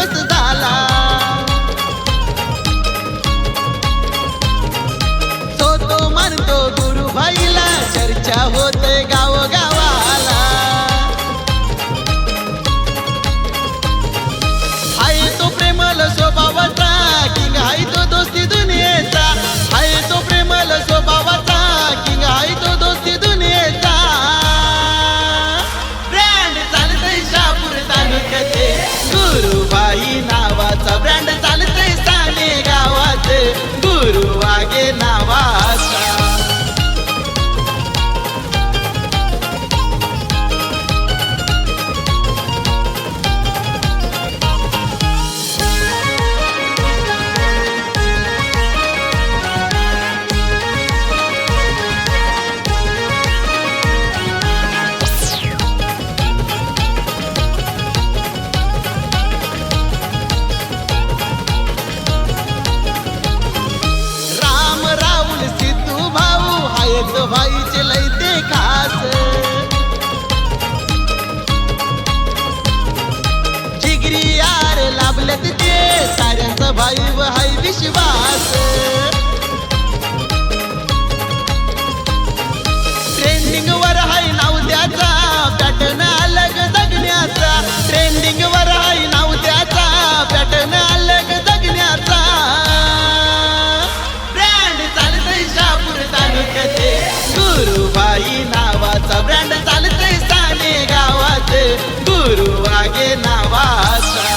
Famous झाला. तो मानतो गुरुभाईला, चर्चा होते गावोगावाला. हाय तो प्रेमल स्वभावाचा, किंग हाय तो दोस्ती दुनियेचा. हाय तो प्रेमल स्वभावाचा, किंग हाय तो दोस्ती दुनियेचा. ब्रँड चालतंय शहापूर तालुक्यात, गुरुभाई नावाचा ब्रँड चालतंय साने गावात, गुरु वाघे नावाचा. भाईचे लय ते खास, जिगरी यार लाभल्यात ते, साऱ्यांचा भाई व हाय विश्वास. ट्रेंडिंग वर हाय नाव त्याचा, पॅटर्न अलग जगण्याचा. ट्रेंडिंग वर हाय नाव त्याचा, पॅटर्न अलग जगण्याचा. ब्रँड चालतंय शहापूर तालुक्यात, गुरुभाई नावाचा ब्रँड चालतंय साने गावात, गुरु वाघे नावाचा.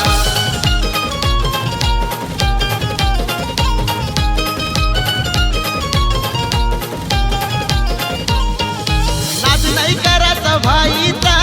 नाद नाही करायचा भाईचा,